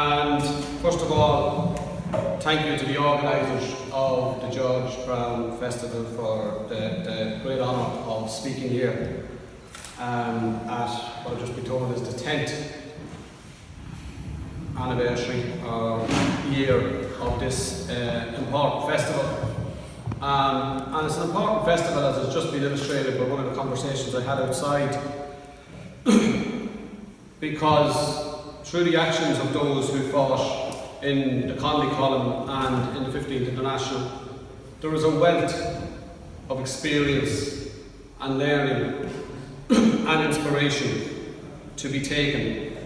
And first of all, thank you to the organisers of the George Brown Festival for the great honour of speaking here at what I've just been told is the 10th anniversary or year of this important festival. And it's an important festival, as has just been illustrated by one of the conversations I had outside, because through the actions of those who fought in the Connolly Column and in the 15th International, there is a wealth of experience and learning and inspiration to be taken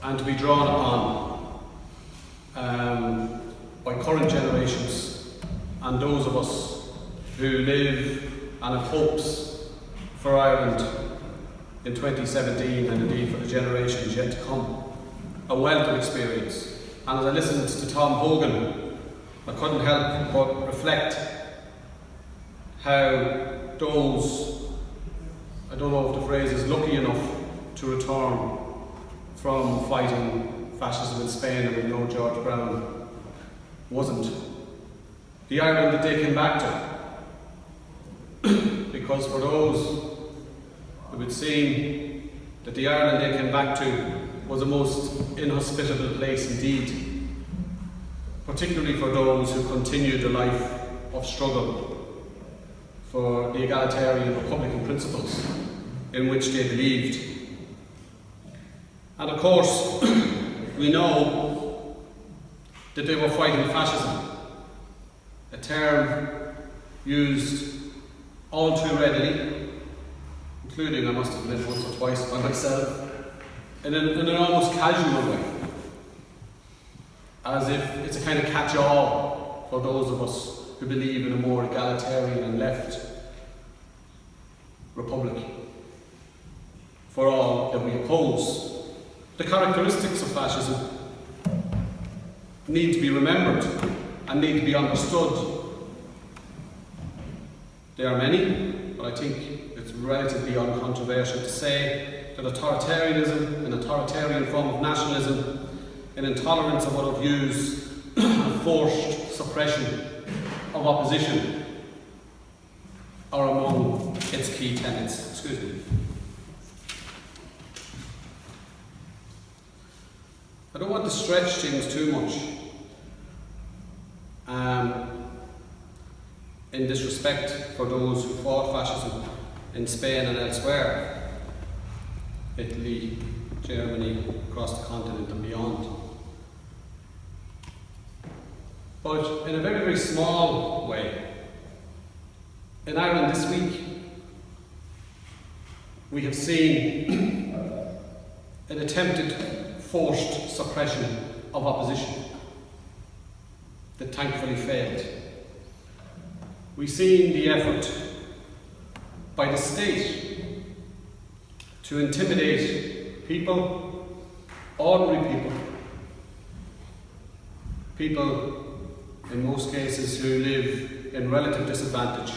and to be drawn upon by current generations and those of us who live and have hopes for Ireland in 2017 and indeed for the generations yet to come. A wealth of experience. And as I listened to Tom Hogan, I couldn't help but reflect how those, I don't know if the phrase is lucky enough to return from fighting fascism in Spain, and we know George Brown wasn't, the Ireland that they came back to. Because for those it would seem that the Ireland they came back to was a most inhospitable place indeed, particularly for those who continued a life of struggle for the egalitarian republican principles in which they believed. And of course, we know that they were fighting fascism, a term used all too readily, including, I must admit, once or twice by myself, in an almost casual way, as if it's a kind of catch-all for those of us who believe in a more egalitarian and left republic, for all that we oppose. The characteristics of fascism need to be remembered and need to be understood. There are many, but I think it's relatively uncontroversial to say that authoritarianism, an authoritarian form of nationalism, an intolerance of other views, and forced suppression of opposition are among its key tenets. Excuse me. I don't want to stretch things too much in disrespect for those who fought fascism in Spain and elsewhere, Italy, Germany, across the continent and beyond. But in a very, very small way, in Ireland this week, we have seen an attempted forced suppression of opposition that thankfully failed. We've seen the effort by the state to intimidate people, ordinary people in most cases who live in relative disadvantage,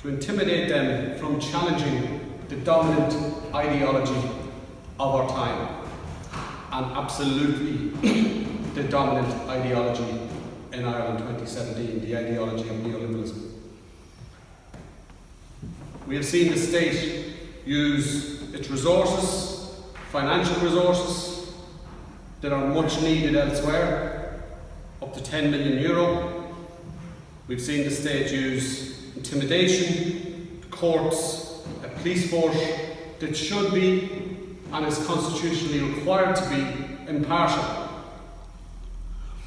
to intimidate them from challenging the dominant ideology of our time, and absolutely the dominant ideology in Ireland 2017, the ideology of neoliberalism. We have seen the state use its resources, financial resources, that are much needed elsewhere, up to €10 million. We've seen the state use intimidation, courts, a police force that should be and is constitutionally required to be impartial,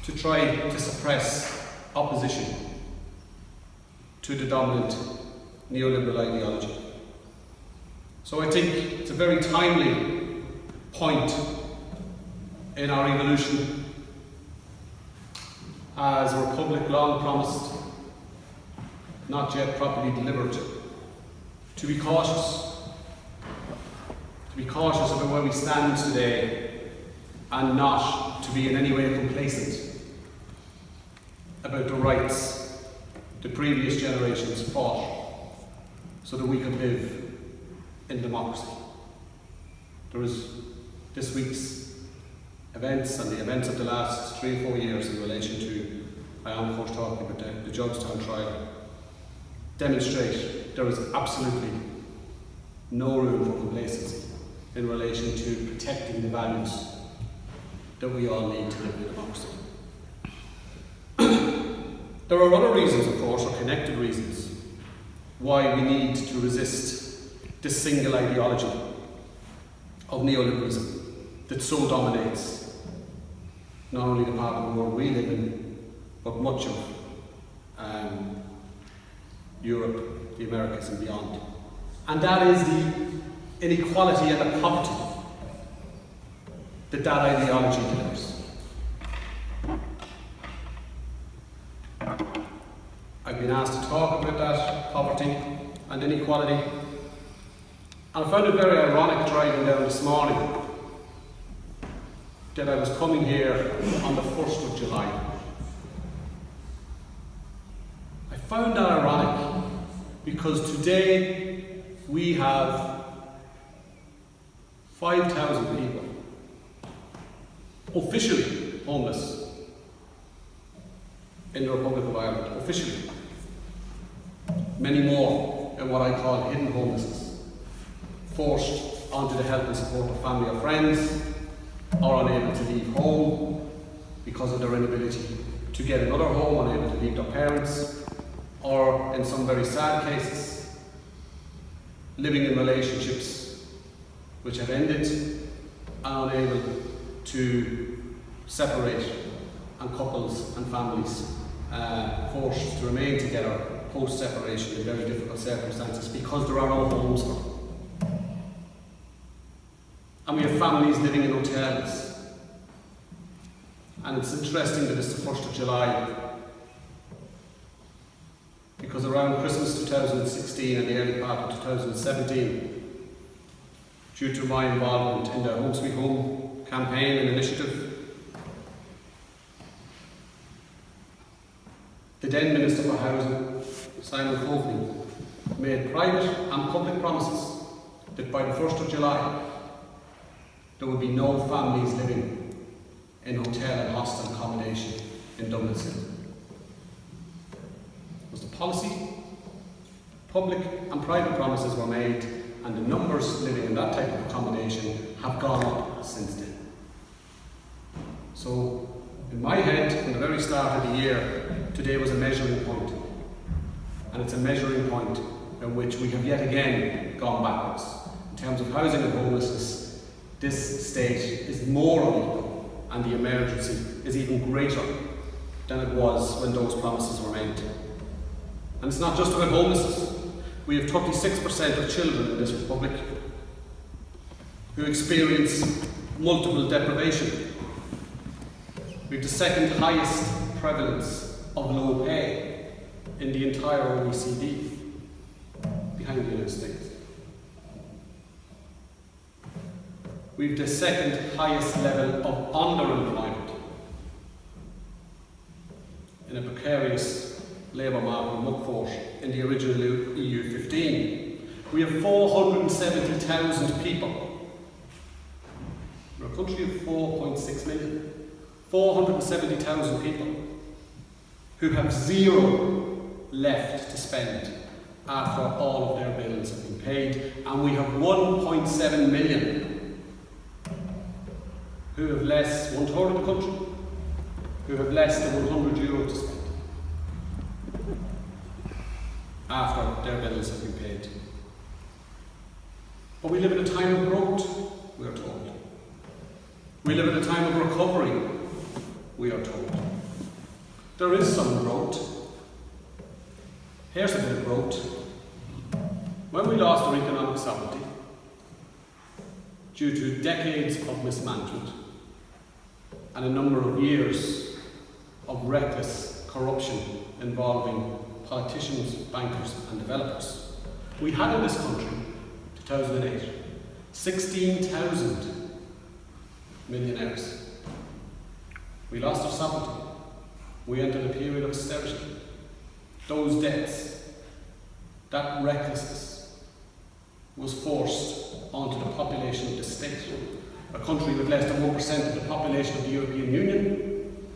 to try to suppress opposition to the dominant neoliberal ideology. So I think it's a very timely point in our evolution as a republic long promised, not yet properly delivered, to be cautious about where we stand today and not to be in any way complacent about the rights the previous generations fought so that we could live in democracy. There is this week's events and the events of the last 3 or 4 years in relation to, I am of course talking about the Jobstown trial, demonstrate there is absolutely no room for complacency in relation to protecting the values that we all need to live in a democracy. There are other reasons, of course, or connected reasons, why we need to resist this single ideology of neoliberalism that so dominates not only the part of the world we live in, but much of Europe, the Americas and beyond. And that is the inequality and the poverty that ideology delivers. I've been asked to talk about that poverty and inequality, and I found it very ironic driving down this morning that I was coming here on the 1st of July. I found that ironic because today we have 5,000 people officially homeless in the Republic of Ireland, officially. Many more in what I call hidden homelessness, forced onto the help and support of family or friends, or unable to leave home because of their inability to get another home, unable to leave their parents, or in some very sad cases, living in relationships which have ended and unable to separate, and couples and families forced to remain together post-separation in very difficult circumstances because there are no homes for them. And we have families living in hotels. And it's interesting that it's the 1st of July because around Christmas 2016 and the early part of 2017, due to my involvement in the Home Sweet Home campaign and initiative, the then Minister for Housing, Simon Coveney, made private and public promises that by the 1st of July there would be no families living in hotel and hostel accommodation in Dublin City. It was the policy, public and private promises were made, and the numbers living in that type of accommodation have gone up since then. So, in my head, from the very start of the year, today was a measuring point. And it's a measuring point in which we have yet again gone backwards. In terms of housing and homelessness, this state is more unequal and the emergency is even greater than it was when those promises were made. And it's not just about homelessness. We have 36% of children in this republic who experience multiple deprivation. We have the second highest prevalence of low pay in the entire OECD, behind the United States. We have the second highest level of underemployment in a precarious labour market workforce in the original EU 15. We have 470,000 people. We're a country of 4.6 million. 470,000 people who have zero left to spend after all of their bills have been paid, and we have 1.7 million who have less, 1/3 of the country, who have less than €100 to spend after their bills have been paid. But we live in a time of growth, we are told. We live in a time of recovery, we are told. There is some growth. Here's a bit of growth. When we lost our economic sovereignty, due to decades of mismanagement and a number of years of reckless corruption involving politicians, bankers and developers, we had in this country, 2008, 16,000 millionaires. We lost our sovereignty. We entered a period of austerity. Those debts, that recklessness, was forced onto the population of the state. a country with less than 1% of the population of the European Union,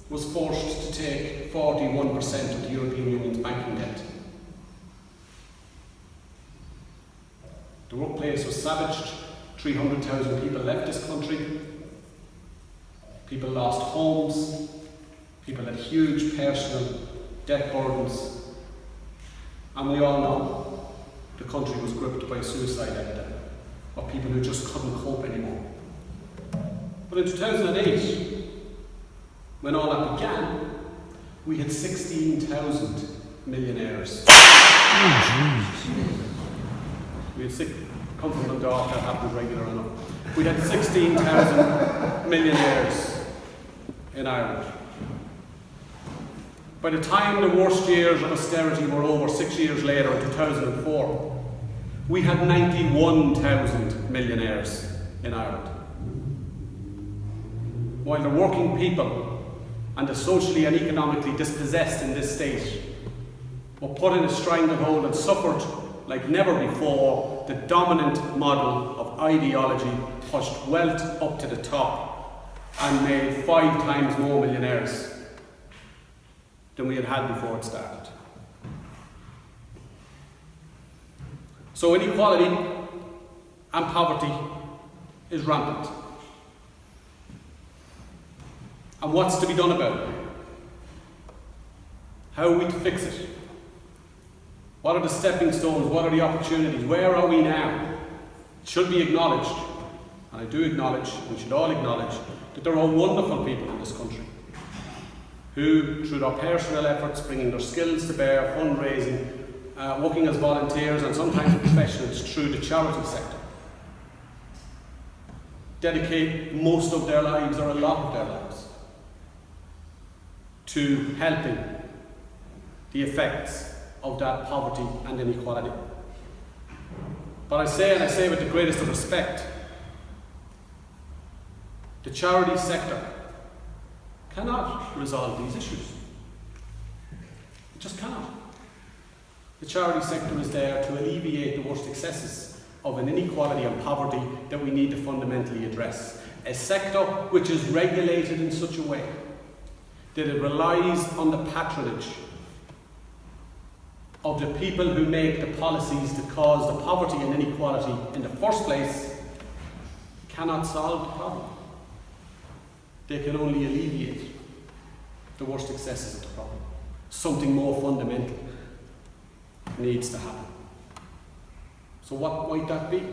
was forced to take 41% of the European Union's banking debt. The workplace was savaged. 300,000 people left this country. People lost homes. People had huge personal debt burdens. And we all know the country was gripped by a suicide epidemic of people who just couldn't cope anymore. But in 2008, when all that began, we had 16,000 millionaires. We had come from Dundalk, that happens regular enough. We had 16,000 millionaires in Ireland. By the time the worst years of austerity were over, 6 years later in 2004, we had 91,000 millionaires in Ireland. While the working people and the socially and economically dispossessed in this state were put in a stranglehold and suffered like never before, the dominant model of ideology pushed wealth up to the top and made 5 times more millionaires than we had had before it started. So inequality and poverty is rampant. And what's to be done about it? How are we to fix it? What are the stepping stones? What are the opportunities? Where are we now? It should be acknowledged, and I do acknowledge, we should all acknowledge, that there are wonderful people in this country who, through their personal efforts, bringing their skills to bear, fundraising, working as volunteers and sometimes professionals through the charity sector, dedicate most of their lives, or a lot of their lives, to helping the effects of that poverty and inequality. But I say with the greatest of respect, the charity sector cannot resolve these issues. It just cannot. The charity sector is there to alleviate the worst excesses of an inequality and poverty that we need to fundamentally address. A sector which is regulated in such a way that it relies on the patronage of the people who make the policies that cause the poverty and inequality in the first place, cannot solve the problem. They can only alleviate the worst excesses of the problem. Something more fundamental needs to happen. So what might that be?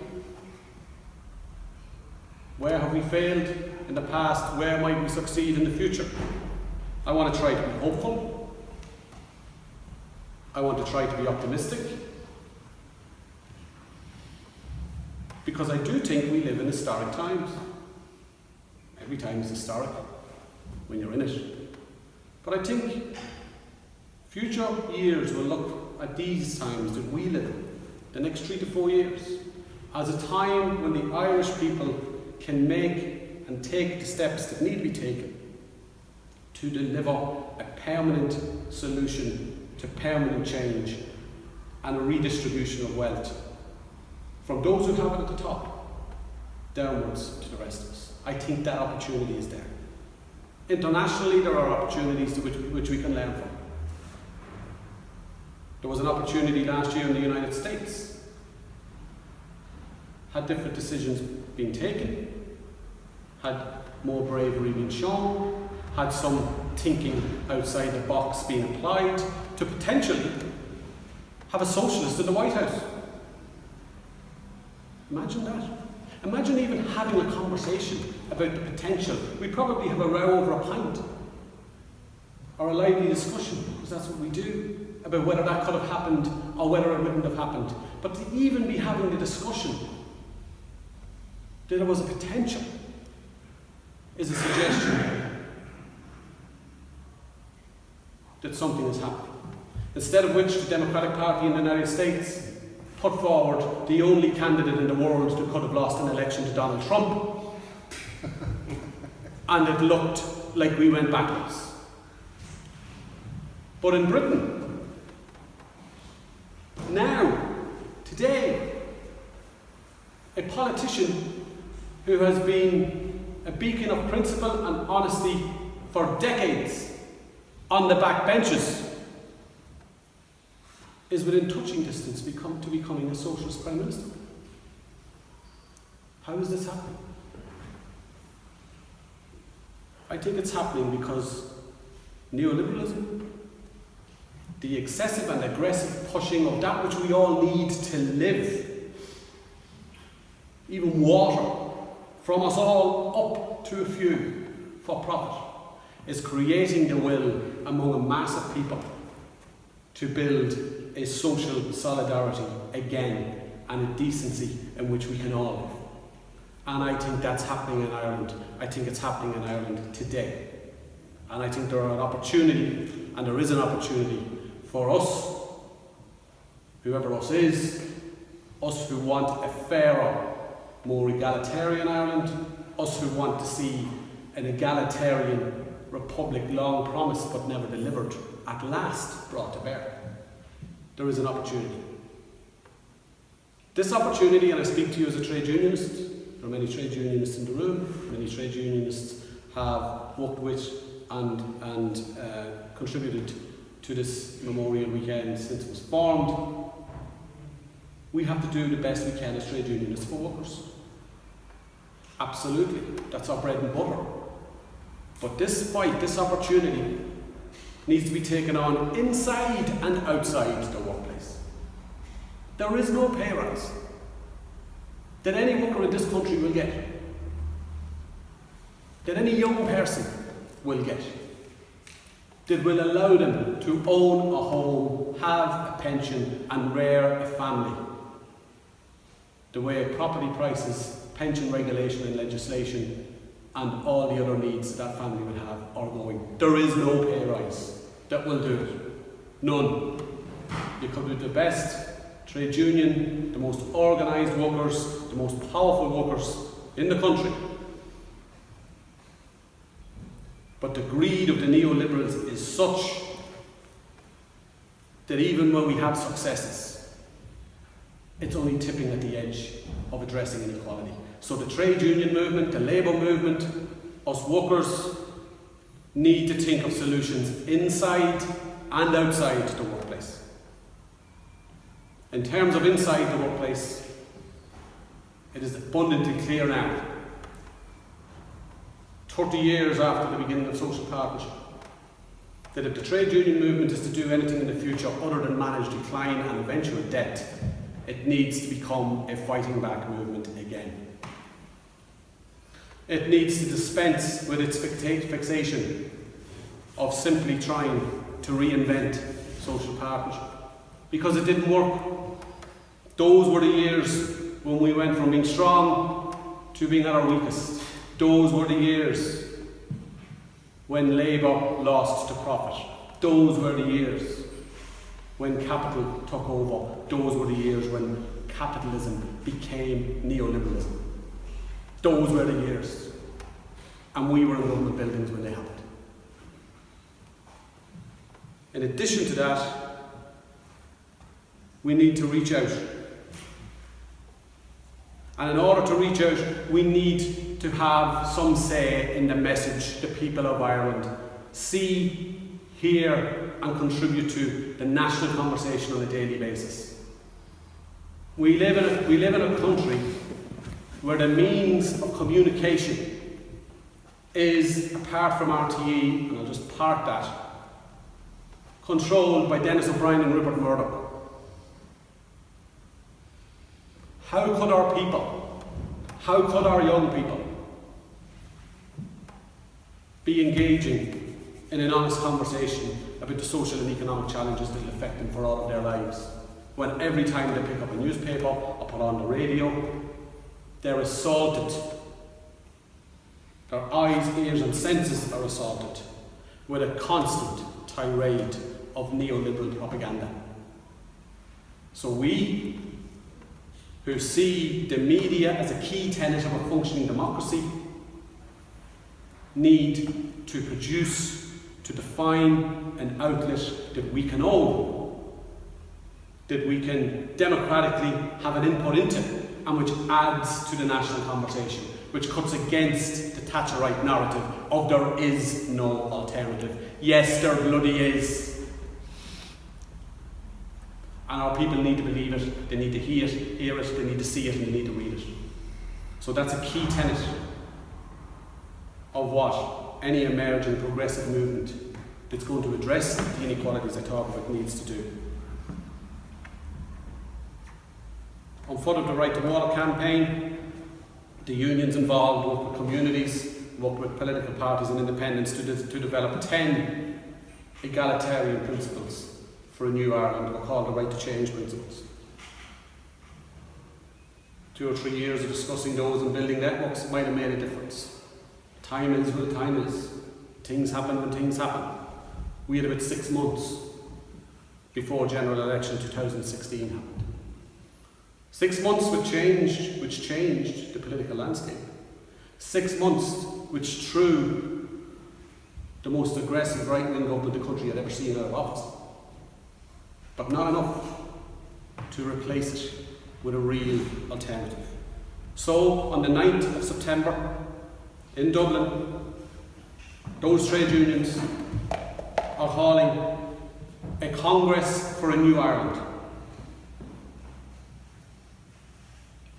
Where have we failed in the past? Where might we succeed in the future? I want to try to be hopeful. I want to try to be optimistic, because I do think we live in historic times. Every time is historic when you're in it. But I think future years will look at these times that we live in, the next 3 to 4 years, as a time when the Irish people can make and take the steps that need to be taken to deliver a permanent solution to permanent change and a redistribution of wealth from those who have it at the top downwards to the rest of us. I think that opportunity is there. Internationally, there are opportunities which we can learn from. There was an opportunity last year in the United States. Had different decisions been taken, had more bravery been shown, had some thinking outside the box being applied to potentially have a socialist in the White House. Imagine that. Imagine even having a conversation about the potential. We'd probably have a row over a pint or a lively discussion, because that's what we do, about whether that could have happened or whether it wouldn't have happened. But to even be having the discussion that there was a potential is a suggestion that something is happening. Instead of which the Democratic Party in the United States put forward the only candidate in the world who could have lost an election to Donald Trump, and it looked like we went backwards. But in Britain, now, today, a politician who has been a beacon of principle and honesty for decades on the backbenches, is within touching distance to becoming a socialist Prime Minister. How is this happening? I think it's happening because neoliberalism, the excessive and aggressive pushing of that which we all need to live, even water, from us all up to a few for profit, is creating the will among a mass of people to build a social solidarity again and a decency in which we can all live. And I think that's happening in Ireland. I think it's happening in Ireland today. And I think there is an opportunity for us, whoever us is, us who want a fairer, more egalitarian Ireland, us who want to see an egalitarian republic long promised but never delivered, at last brought to bear. There is an opportunity. This opportunity, and I speak to you as a trade unionist, there are many trade unionists in the room, many trade unionists have worked with and contributed to this Memorial Weekend since it was formed. We have to do the best we can as trade unionists for workers. Absolutely, that's our bread and butter. But this fight, this opportunity, needs to be taken on inside and outside the workplace. There is no pay rise that any worker in this country will get, that any young person will get, that will allow them to own a home, have a pension and rear a family, the way property prices, pension regulation and legislation and all the other needs that family will have are going. There is no pay rise that will do it. None. You could be the best trade union, the most organised workers, the most powerful workers in the country. But the greed of the neoliberals is such that even when we have successes, it's only tipping at the edge of addressing inequality. So the trade union movement, the labour movement, us workers need to think of solutions inside and outside the workplace. In terms of inside the workplace, it is abundantly clear now, 30 years after the beginning of social partnership, that if the trade union movement is to do anything in the future other than manage decline and eventual debt, it needs to become a fighting back movement again. It needs to dispense with its fixation of simply trying to reinvent social partnership, because it didn't work. Those were the years when we went from being strong to being at our weakest. Those were the years when labour lost to profit. Those were the years when capital took over. Those were the years when capitalism became neoliberalism. Those were the years. And we were in government buildings when they happened. In addition to that, we need to reach out. And in order to reach out, we need to have some say in the message the people of Ireland see, hear and contribute to the national conversation on a daily basis. We live in a country where the means of communication is, apart from RTE, and I'll just park that, controlled by Denis O'Brien and Rupert Murdoch. How could our people, how could our young people be engaging in an honest conversation about the social and economic challenges that will affect them for all of their lives, when every time they pick up a newspaper or put on the radio, they're assaulted. Their eyes, ears and senses are assaulted with a constant tirade of neoliberal propaganda. So we, who see the media as a key tenet of a functioning democracy, need to produce, to define an outlet that we can own, that we can democratically have an input into, and which adds to the national conversation, which cuts against the Thatcherite narrative of there is no alternative. Yes, there bloody is. And our people need to believe it, they need to hear it, they need to see it, and they need to read it. So that's a key tenet of what any emerging progressive movement that's going to address the inequalities I talk about needs to do. On foot of the Right to Water campaign, the unions involved work with communities, work with political parties and independents to develop 10 egalitarian principles for a new Ireland, or called the Right to Change principles. 2 or 3 years of discussing those and building networks might have made a difference. Time is what time is. Things happen when things happen. We had about 6 months before general election 2016 happened. 6 months which changed the political landscape. 6 months which threw the most aggressive right-wing government the country had ever seen out of office. But not enough to replace it with a real alternative. So, on the 9th of September, in Dublin, those trade unions are calling a Congress for a New Ireland.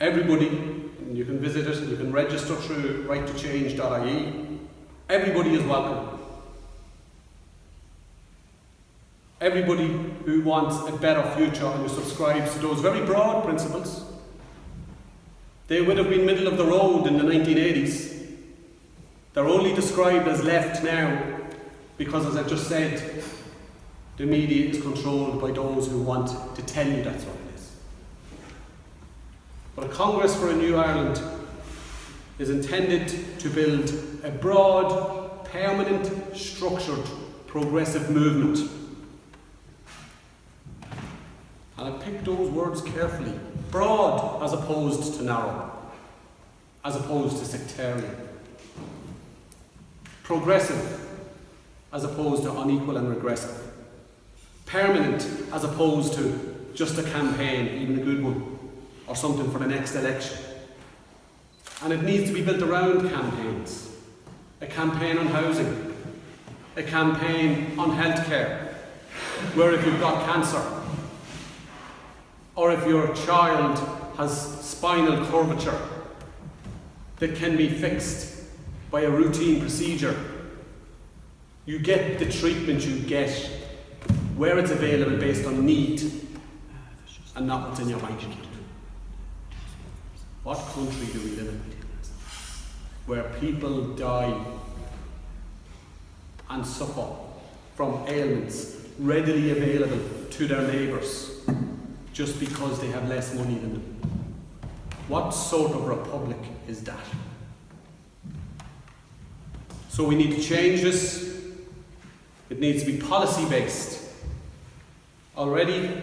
Everybody, and you can visit it, you can register through righttochange.ie, everybody is welcome. Everybody who wants a better future and who subscribes to those very broad principles. They would have been middle of the road in the 1980s. They're only described as left now because, as I've just said, the media is controlled by those who want to tell you that's what it is. But a Congress for a New Ireland is intended to build a broad, permanent, structured, progressive movement. And I picked those words carefully. Broad as opposed to narrow, as opposed to sectarian. Progressive as opposed to unequal and regressive. Permanent as opposed to just a campaign, even a good one, or something for the next election. And it needs to be built around campaigns. A campaign on housing, a campaign on healthcare, where if you've got cancer, or if your child has spinal curvature that can be fixed by a routine procedure, you get the treatment you get where it's available based on need and not what's in your bank account. What country do we live in where people die and suffer from ailments readily available to their neighbours just because they have less money than them? What sort of republic is that? So we need to change this. It needs to be policy based. Already,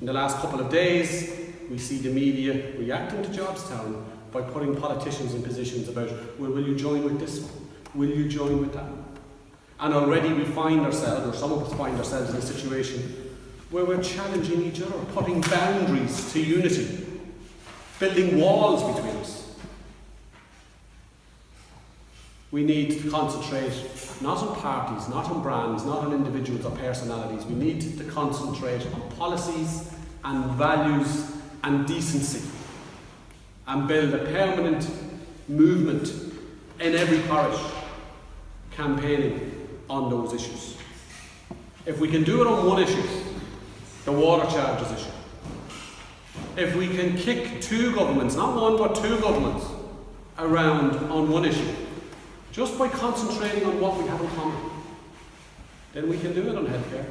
in the last couple of days, we see the media reacting to Jobstown by putting politicians in positions about, well, will you join with this one? Will you join with that one? And already we find ourselves, or some of us find ourselves in a situation where we're challenging each other, putting boundaries to unity, building walls between us. We need to concentrate not on parties, not on brands, not on individuals or personalities. We need to concentrate on policies and values and decency and build a permanent movement in every parish campaigning on those issues. If we can do it on one issue, the water charges issue, if we can kick two governments, not one but two governments, around on one issue, just by concentrating on what we have in common, then we can do it on healthcare,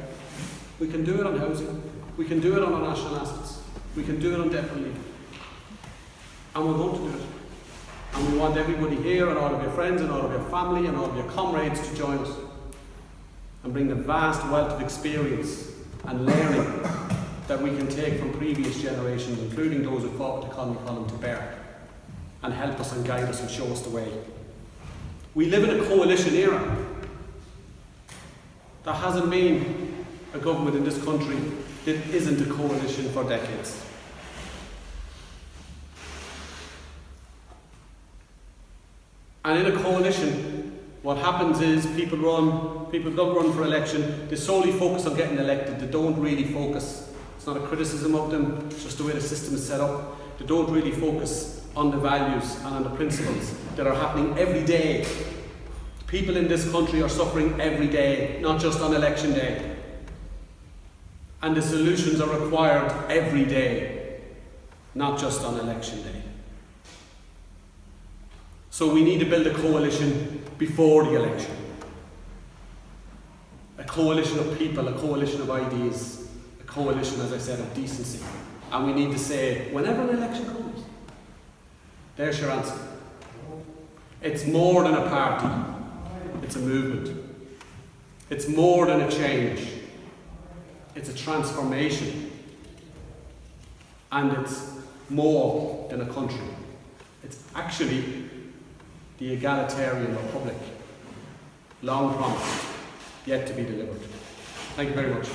we can do it on housing, we can do it on our national assets, we can do it on debt relief. And we're going to do it. And we want everybody here, and all of your friends, and all of your family, and all of your comrades to join us and bring the vast wealth of experience and learning that we can take from previous generations, including those who fought with the Conwy Column, to bear and help us and guide us and show us the way. We live in a coalition era. There hasn't been a government in this country that isn't a coalition for decades. And in a coalition, what happens is people don't run for election, they solely focus on getting elected, they don't really focus. It's not a criticism of them, it's just the way the system is set up. They don't really focus on the values and on the principles that are happening every day. People in this country are suffering every day, not just on election day. And the solutions are required every day, not just on election day. So we need to build a coalition before the election. A coalition of people, a coalition of ideas, a coalition, as I said, of decency. And we need to say, whenever an election comes, there's your answer. It's more than a party, it's a movement. It's more than a change, it's a transformation. And it's more than a country. It's actually the egalitarian republic, long promised, yet to be delivered. Thank you very much.